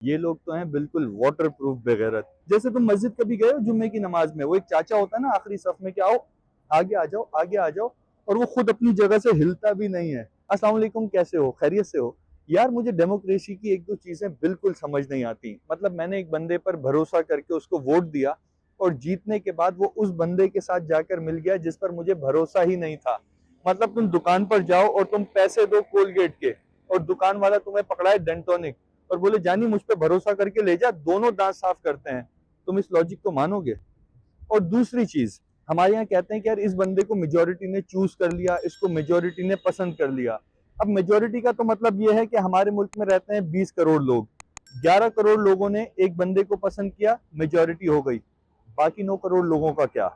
ये लोग तो हैं बिल्कुल वाटर प्रूफ बेगैरत। जैसे तुम मस्जिद कभी गए हो जुम्मे की नमाज में, वो एक चाचा होता है ना आखिरी सफ में कि आओ आगे आ जाओ आगे आ जाओ, और वो खुद अपनी जगह से हिलता भी नहीं है। अस्सलाम वालेकुम, कैसे हो, खैरियत से हो? यार मुझे डेमोक्रेसी की एक दो चीजें बिल्कुल समझ नहीं आती। मतलब मैंने एक बंदे पर भरोसा करके उसको वोट दिया, और जीतने के बाद वो उस बंदे के साथ जाकर मिल गया जिस पर मुझे भरोसा ही नहीं था। मतलब तुम दुकान पर जाओ और तुम पैसे दो कोलगेट के, और दुकान वाला तुम्हें पकड़ाए डेंटोनिक और बोले जानी मुझ पे भरोसा करके ले जा, दोनों दांत साफ करते हैं। तुम इस लॉजिक को मानोगे? और दूसरी चीज, हमारे यहाँ कहते हैं कि यार इस बंदे को मेजोरिटी ने चूज कर लिया, इसको मेजोरिटी ने पसंद कर लिया। अब मेजोरिटी का तो मतलब ये है कि हमारे मुल्क में रहते हैं 20 करोड़ लोग, 11 करोड़ लोगों ने एक बंदे को पसंद किया, मेजोरिटी हो गई। बाकी 9 करोड़ लोगों का क्या?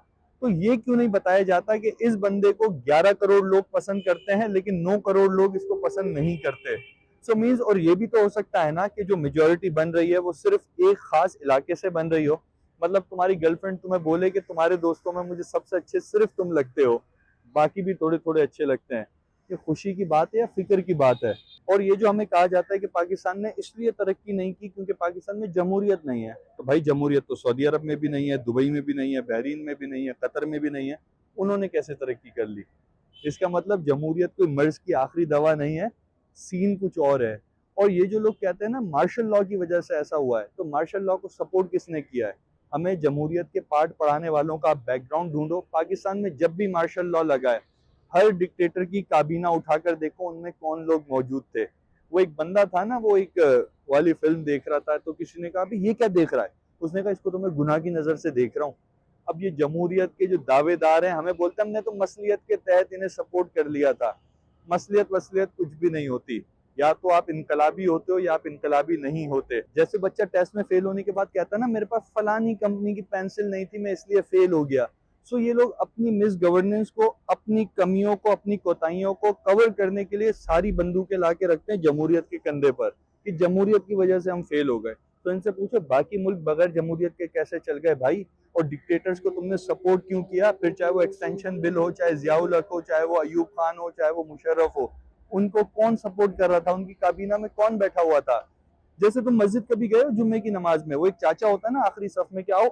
तो ये क्यों नहीं बताया जाता कि इस बंदे को 11 करोड़ लोग पसंद करते हैं लेकिन 9 करोड़ लोग इसको पसंद नहीं करते? सो मीन्स, और ये भी तो हो सकता है ना कि जो मेजोरिटी बन रही है वो सिर्फ एक खास इलाके से बन रही हो। मतलब तुम्हारी गर्लफ्रेंड तुम्हें बोले कि तुम्हारे दोस्तों में मुझे सबसे अच्छे सिर्फ तुम लगते हो, बाकी भी थोड़े थोड़े अच्छे लगते हैं। ये खुशी की बात है या फिक्र की बात है? और ये जो हमें कहा जाता है कि पाकिस्तान ने इसलिए तरक्की नहीं की क्योंकि पाकिस्तान में जमहूरियत नहीं है, तो भाई जमहूरियत तो सऊदी अरब में भी नहीं है, दुबई में भी नहीं है, बहरीन में भी नहीं है, कतर में भी नहीं है। उन्होंने कैसे तरक्की कर ली? इसका मतलब जमहूरियत कोई मर्ज की आखिरी दवा नहीं है, सीन कुछ और है। और ये जो लोग कहते हैं ना मार्शल लॉ की वजह से ऐसा हुआ है, तो मार्शल लॉ को सपोर्ट किसने किया है? हमें जमहूरियत के पार्ट पढ़ाने वालों का बैकग्राउंड ढूंढो। पाकिस्तान में जब भी मार्शल लॉ लगा है, हर डिक्टेटर की काबीना उठाकर देखो उनमें कौन लोग मौजूद थे। वो एक बंदा था ना, वो एक वाली फिल्म देख रहा था, तो किसी ने कहा भी ये क्या देख रहा है? उसने कहा इसको तो मैं गुनाह की नजर से देख रहा हूँ। अब ये जमहूरियत के जो दावेदार हैं हमें बोलते हैं हमने तो मसलियत के तहत इन्हें सपोर्ट कर लिया था। मसलियत वसलियत कुछ भी नहीं होती। या तो आप इनकलाबी होते हो या आप इनकलाबी नहीं होते। जैसे बच्चा टेस्ट में फेल होने के बाद कहता है ना मेरे पास फलानी कंपनी की पेंसिल नहीं थी मैं इसलिए फेल हो गया। सो ये लोग अपनी मिस गवर्नेंस को, अपनी कमियों को, अपनी कोताहियों को कवर करने के लिए सारी बंदूकें ला के रखते हैं जमहूरियत के कंधे पर कि जमहूरियत की वजह से हम फेल हो गए। तो इनसे पूछो बाकी मुल्क बगैर जमहूरियत के कैसे चल गए भाई? और डिक्टेटर्स को तुमने सपोर्ट क्यों किया? फिर चाहे वो एक्सटेंशन बिल हो, चाहे जियाउल हक हो, चाहे वो अयूब खान हो, चाहे वो मुशर्रफ हो, उनको कौन सपोर्ट कर रहा था? उनकी काबीना में कौन बैठा हुआ था? जैसे तुम मस्जिद कभी गए हो जुम्मे की नमाज में, वो एक चाचा होता है ना आखिरी सफ में कि आओ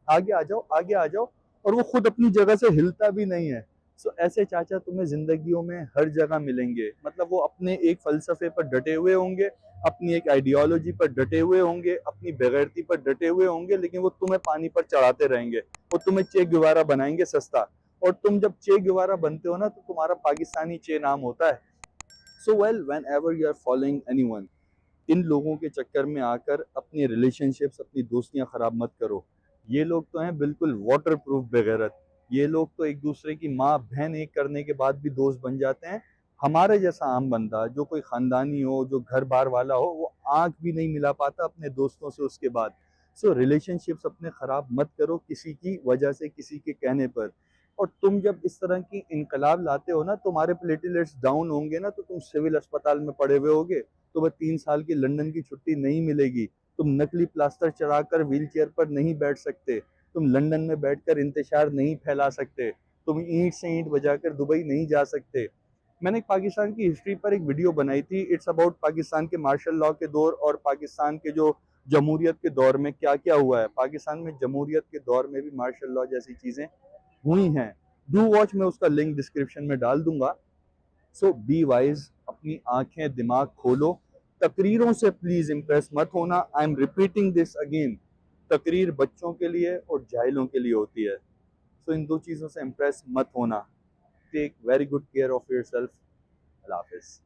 आगे आ जाओ आगे आ जाओ, और वो खुद अपनी जगह से हिलता भी नहीं है। सो ऐसे चाचा तुम्हें जिंदगियों में हर जगह मिलेंगे। मतलब वो अपने एक फलसफे पर डटे हुए होंगे, अपनी एक आइडियोलॉजी पर डटे हुए होंगे, अपनी बेगैरती पर डटे हुए होंगे, लेकिन वो तुम्हें पानी पर चढ़ाते रहेंगे। वो तुम्हें चे गुवारा बनाएंगे सस्ता, और तुम जब चे गुवारा बनते हो ना तो तुम्हारा पाकिस्तानी चे नाम होता है। So well, whenever you are following any one, इन लोगों के चक्कर में आकर अपनी रिलेशनशिप्स, अपनी दोस्तियां खराब मत करो। ये लोग तो हैं बिल्कुल वाटर प्रूफ बेगैरत। ये लोग तो एक दूसरे की माँ बहन एक करने के बाद भी दोस्त बन जाते हैं। हमारे जैसा आम बंदा जो कोई खानदानी हो, जो घर बार वाला हो, वो आंख भी नहीं मिला पाता अपने दोस्तों से उसके बाद। सो रिलेशनशिप्स अपने खराब मत करो किसी की वजह से, किसी के कहने पर। और तुम जब इस तरह की इनकलाब लाते हो ना, तुम्हारे प्लेटलेट्स डाउन होंगे ना, तो तुम सिविल अस्पताल में पड़े हुए होगे, तुम्हें 3 साल की लंदन की छुट्टी नहीं मिलेगी, तुम नकली प्लास्टर चढ़ाकर व्हील चेयर पर नहीं बैठ सकते, तुम लंदन में बैठकर इंतशार नहीं फैला सकते, तुम ईंट से ईंट बजाकर दुबई नहीं जा सकते। मैंने एक पाकिस्तान की हिस्ट्री पर एक वीडियो बनाई थी, इट्स अबाउट पाकिस्तान के मार्शल लॉ के दौर और पाकिस्तान के जो जमहूरियत के दौर में क्या क्या हुआ है। पाकिस्तान में जमहूरियत के दौर में भी मार्शल लॉ जैसी चीजें हुई हैं। डू वॉच, मैं उसका लिंक डिस्क्रिप्शन में डाल दूंगा। सो बी वाइज, अपनी आंखें दिमाग खोलो। तकरीरों से प्लीज इंप्रेस मत होना। I am repeating this again, तकरीर बच्चों के लिए और जाहिलों के लिए होती है। सो इन दो चीजों से इंप्रेस मत होना। Take very good care of yourself. अल्लाह हाफिज।